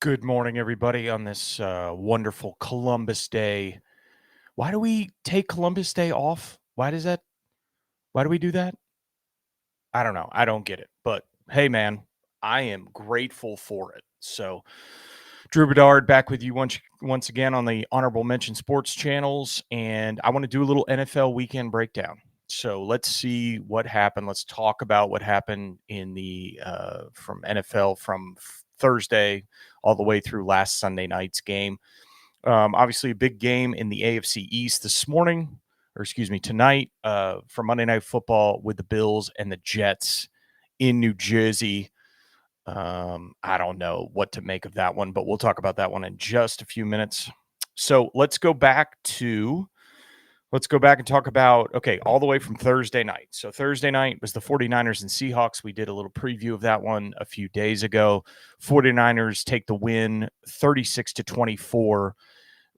Good morning, everybody, on this wonderful Columbus Day. Why do we take Columbus Day off? Why do we do that? I don't know. I don't get it. But hey, man, I am grateful for it. So, Drew Bedard back with you once again on the Honorable Mention Sports channels. And I want to do a little NFL weekend breakdown. So let's see what happened. Let's talk about what happened in the from NFL from Thursday all the way through last Sunday night's game. Obviously, a big game in the AFC East this morning, or excuse me, tonight for Monday Night Football with the Bills and the Jets in New Jersey. I don't know what to make of that one, but we'll talk about that one in just a few minutes. So let's go back and talk about, all the way from Thursday night. So Thursday night was the 49ers and Seahawks. We did a little preview of that one a few days ago. 49ers take the win 36-24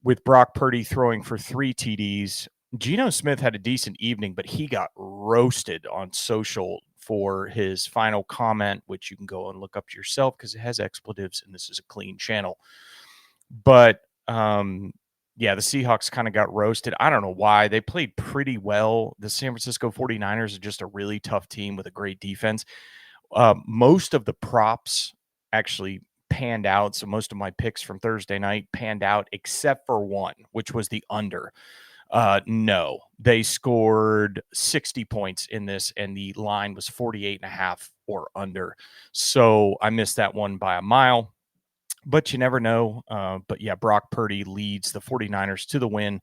with Brock Purdy throwing for 3 TDs. Geno Smith had a decent evening, but he got roasted on social for his final comment, which you can go and look up yourself because it has expletives and this is a clean channel. But the Seahawks kind of got roasted. I don't know why. They played pretty well. The San Francisco 49ers are just a really tough team with a great defense. Most of the props actually panned out. So most of my picks from Thursday night panned out except for one, which was the under. No, they scored 60 points in this, and the line was 48.5 or under. So I missed that one by a mile. But you never know. But yeah, Brock Purdy leads the 49ers to the win.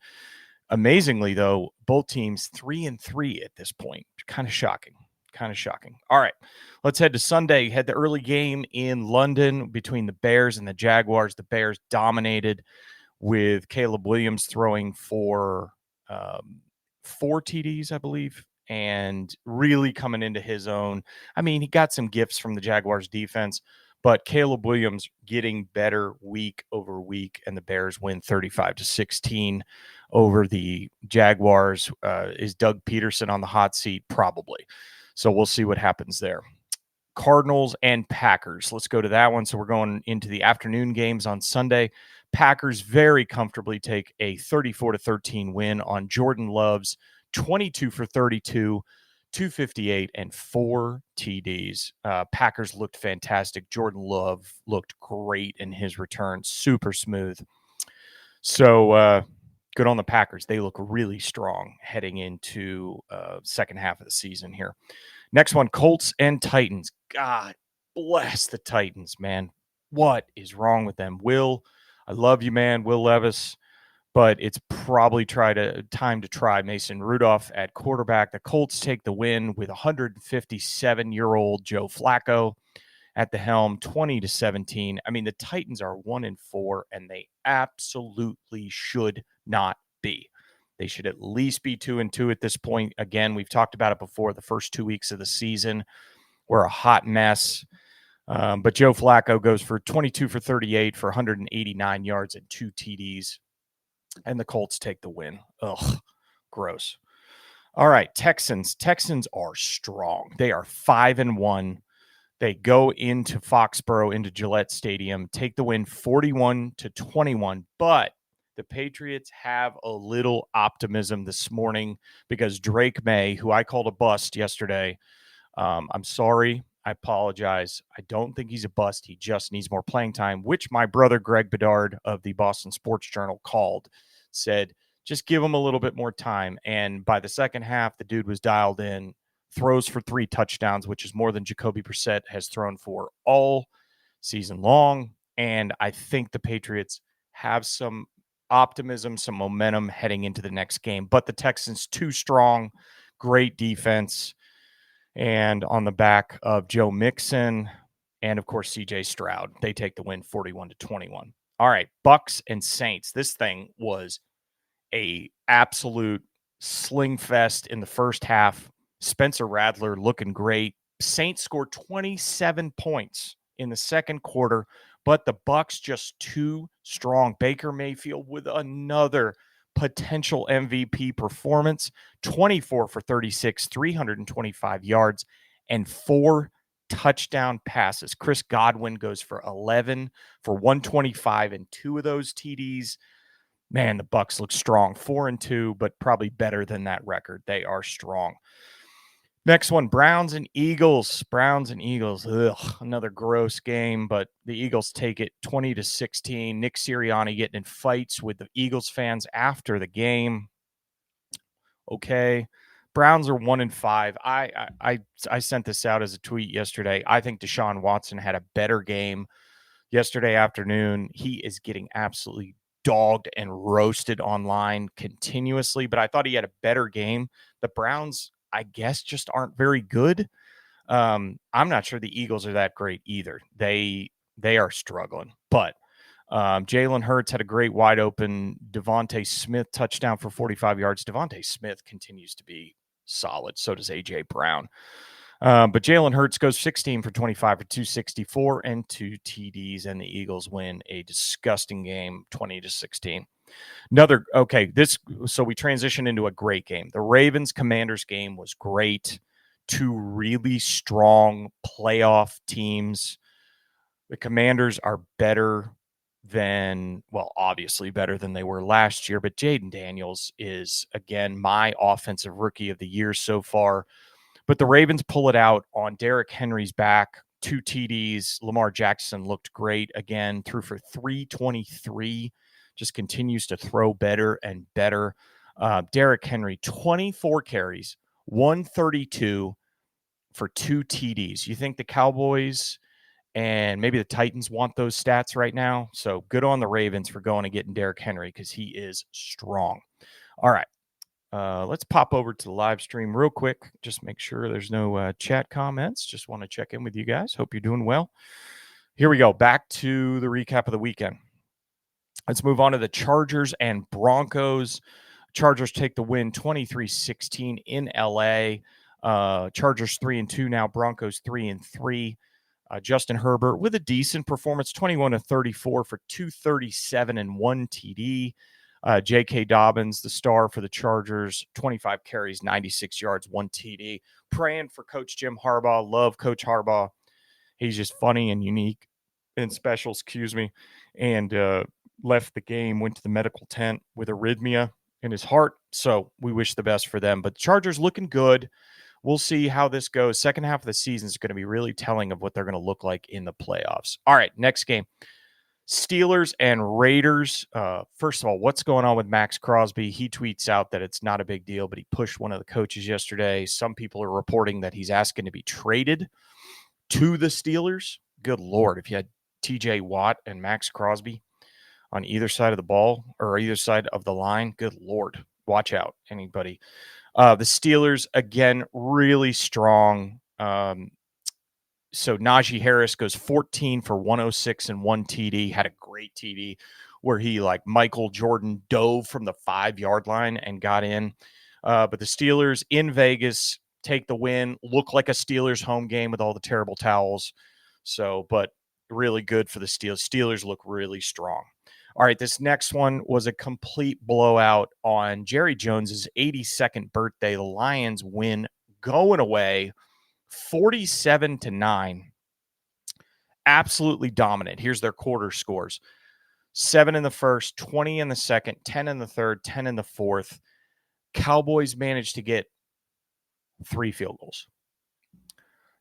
Amazingly, though, both teams 3-3 at this point. Kind of shocking. All right, let's head to Sunday. Had the early game in London between the Bears and the Jaguars. The Bears dominated with Caleb Williams throwing for 4 TDs, I believe, and really coming into his own. I mean, he got some gifts from the Jaguars defense, but Caleb Williams getting better week over week, and the Bears win 35-16 over the Jaguars. Is Doug Peterson on the hot seat? Probably. So we'll see what happens there. Cardinals and Packers. Let's go to that one. So we're going into the afternoon games on Sunday. Packers very comfortably take a 34-13 win on Jordan Love's 22 for 32, 258, and 4 TDs. Packers looked fantastic. Jordan Love looked great in his return. Super smooth. So good on the Packers. They look really strong heading into second half of the season here. Next one, Colts and Titans. God bless the Titans, man. What is wrong with them? Will, I love you, man, Will Levis, but it's probably time to try Mason Rudolph at quarterback. The Colts take the win with 157-year-old Joe Flacco at the helm, 20-17. I mean, the Titans are 1-4, and they absolutely should not be. They should at least be 2-2 at this point. Again, we've talked about it before. The first 2 weeks of the season were a hot mess. But Joe Flacco goes for 22 for 38 for 189 yards and 2 TDs. And the Colts take the win. Ugh, gross. All right, Texans. Texans are strong. They are 5-1. They go into Foxborough, into Gillette Stadium, take the win 41-21. But the Patriots have a little optimism this morning because Drake May, who I called a bust yesterday, I'm sorry. I apologize. I don't think he's a bust. He just needs more playing time, which my brother Greg Bedard of the Boston Sports Journal said, just give him a little bit more time. And by the second half, the dude was dialed in, throws for 3 touchdowns, which is more than Jacoby Brissett has thrown for all season long. And I think the Patriots have some optimism, some momentum heading into the next game. But the Texans, too strong, great defense. And on the back of Joe Mixon and, of course, CJ Stroud, they take the win 41-21. All right, Bucks and Saints. This thing was a absolute sling fest in the first half. Spencer Rattler looking great. Saints scored 27 points in the second quarter, but the Bucks just too strong. Baker Mayfield with another potential MVP performance, 24 for 36, 325 yards, and 4 touchdown passes. Chris Godwin goes for 11 for 125 and 2 of those TDs. Man, the Bucs look strong, 4-2, but probably better than that record. They are strong. Next one, Browns and Eagles. Ugh, another gross game, but the Eagles take it 20-16. Nick Sirianni getting in fights with the Eagles fans after the game. Okay. Browns are 1-5. I sent this out as a tweet yesterday. I think Deshaun Watson had a better game yesterday afternoon. He is getting absolutely dogged and roasted online continuously, but I thought he had a better game. The Browns, I guess, just aren't very good. I'm not sure the Eagles are that great either. They are struggling, but Jalen Hurts had a great wide open Devontae Smith touchdown for 45 yards. Devontae Smith continues to be solid. So does A.J. Brown. But Jalen Hurts goes 16 for 25 for 264 and 2 TDs, and the Eagles win a disgusting game, 20-16. So we transition into a great game. The Ravens-Commanders game was great. Two really strong playoff teams. The Commanders are obviously better than they were last year, but Jaden Daniels is, again, my offensive rookie of the year so far. But the Ravens pull it out on Derrick Henry's back, 2 TDs. Lamar Jackson looked great again, threw for 323, just continues to throw better and better. Derrick Henry, 24 carries, 132 for 2 TDs. You think the Cowboys and maybe the Titans want those stats right now? So good on the Ravens for going and getting Derrick Henry because he is strong. All right. Let's pop over to the live stream real quick. Just make sure there's no chat comments. Just want to check in with you guys. Hope you're doing well. Here we go. Back to the recap of the weekend. Let's move on to the Chargers and Broncos. Chargers take the win 23-16 in LA. Chargers 3-2 now. Broncos 3-3. Justin Herbert with a decent performance, 21-34 for 237 and 1 TD. J.K. Dobbins, the star for the Chargers, 25 carries, 96 yards, 1 TD. Praying for Coach Jim Harbaugh. Love Coach Harbaugh. He's just funny and unique and special, and left the game, went to the medical tent with arrhythmia in his heart. So we wish the best for them. But the Chargers looking good. We'll see how this goes. Second half of the season is going to be really telling of what they're going to look like in the playoffs. All right, next game. Steelers and Raiders. First of all, what's going on with Max Crosby? He tweets out that it's not a big deal, but he pushed one of the coaches yesterday. Some people are reporting that he's asking to be traded to the Steelers. Good Lord, if you had TJ Watt and Max Crosby on either side of the ball or either side of the line, good Lord, watch out, anybody. The Steelers, again, really strong. So Najee Harris goes 14 for 106 and 1 TD, had a great TD where he, like Michael Jordan, dove from the 5-yard line and got in. But the Steelers in Vegas take the win, look like a Steelers home game with all the terrible towels. So, but really good for the Steelers. Steelers look really strong. All right, this next one was a complete blowout on Jerry Jones's 82nd birthday. The Lions win going away 47-9. Absolutely dominant. Here's their quarter scores. 7 in the first, 20 in the second, 10 in the third, 10 in the fourth. Cowboys managed to get 3 field goals.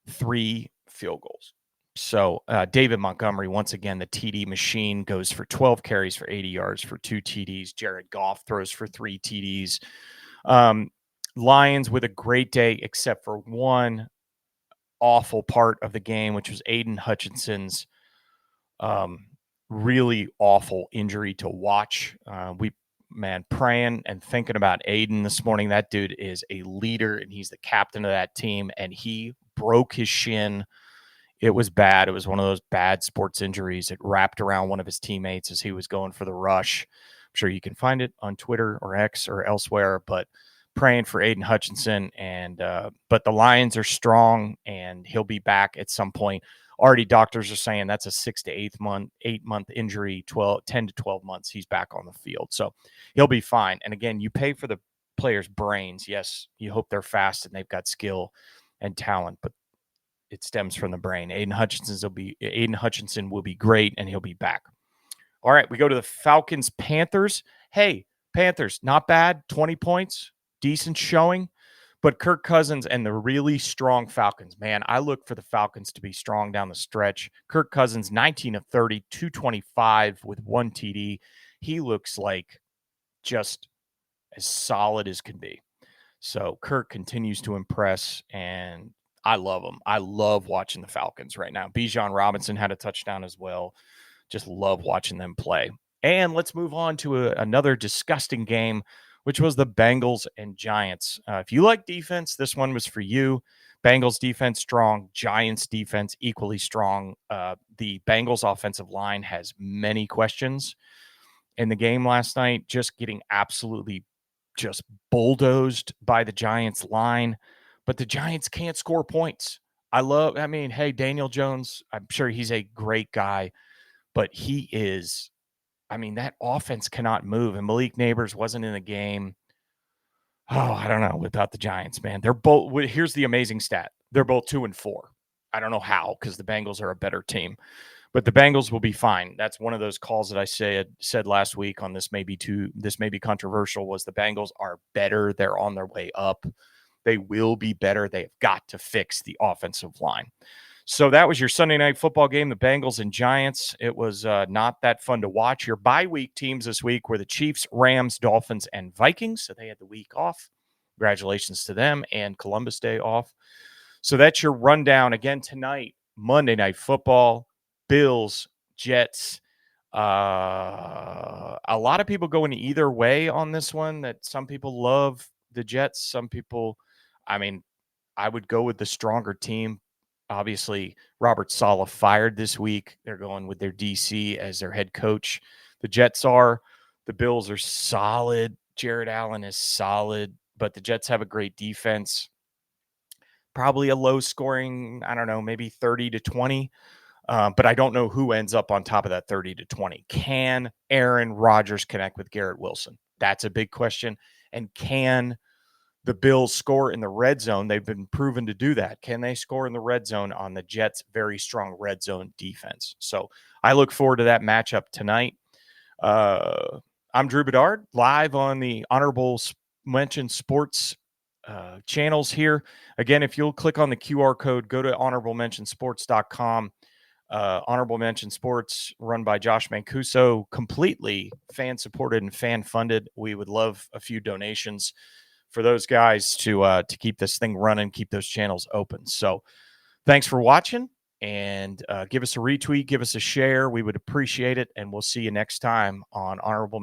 3 field goals. So David Montgomery, once again, the TD machine, goes for 12 carries for 80 yards for 2 TDs. Jared Goff throws for 3 TDs. Lions with a great day, except for one awful part of the game, which was Aiden Hutchinson's really awful injury to watch. Praying and thinking about Aiden this morning. That dude is a leader, and he's the captain of that team, and he broke his shin. It was bad. It was one of those bad sports injuries. It wrapped around one of his teammates as he was going for the rush. I'm sure you can find it on Twitter or X or elsewhere, but praying for Aiden Hutchinson. But the Lions are strong, and he'll be back at some point. Already doctors are saying that's a 6 to 8 month injury, 10 to 12 months. He's back on the field. So he'll be fine. And again, you pay for the players' brains. Yes, you hope they're fast and they've got skill and talent, but it stems from the brain. Aiden Hutchinson will be great, and he'll be back. All right, we go to the Falcons-Panthers. Hey, Panthers, not bad, 20 points, decent showing. But Kirk Cousins and the really strong Falcons, man, I look for the Falcons to be strong down the stretch. Kirk Cousins, 19 of 30, 225 with 1 TD. He looks like just as solid as can be. So Kirk continues to impress, and I love him. I love watching the Falcons right now. Bijan Robinson had a touchdown as well. Just love watching them play. And let's move on to another disgusting game, which was the Bengals and Giants. If you like defense, this one was for you. Bengals defense strong, Giants defense equally strong. The Bengals offensive line has many questions in the game last night, just getting absolutely just bulldozed by the Giants line. But the Giants can't score points. Hey, Daniel Jones, I'm sure he's a great guy, but he is, that offense cannot move. And Malik Neighbors wasn't in the game. Oh, I don't know about the Giants, man. They're both, here's the amazing stat. They're both 2-4. I don't know how, because the Bengals are a better team. But the Bengals will be fine. That's one of those calls that I said last week on this may be controversial, was the Bengals are better. They're on their way up. They will be better. They've got to fix the offensive line. So that was your Sunday night football game, the Bengals and Giants. It was not that fun to watch. Your bye week teams this week were the Chiefs, Rams, Dolphins, and Vikings. So they had the week off. Congratulations to them, and Columbus Day off. So that's your rundown. Again, tonight, Monday Night Football, Bills, Jets. A lot of people going either way on this one. That some people love the Jets. Some people, I would go with the stronger team. Obviously, Robert Saleh fired this week. They're going with their DC as their head coach. The Jets are. The Bills are solid. Jared Allen is solid, but the Jets have a great defense. Probably a low scoring, I don't know, maybe 30-20. But I don't know who ends up on top of that 30-20. Can Aaron Rodgers connect with Garrett Wilson? That's a big question. And can the Bills score in the red zone? They've been proven to do that. Can they score in the red zone on the Jets' very strong red zone defense? So I look forward to that matchup tonight. I'm Drew Bedard, live on the Honorable Mention Sports channels here. Again, if you'll click on the QR code, go to honorablementionsports.com. Honorable Mention Sports, run by Josh Mancuso, completely fan-supported and fan-funded. We would love a few donations for those guys to keep this thing running, keep those channels open. So thanks for watching, and give us a retweet, give us a share. We would appreciate it, and we'll see you next time on Honorable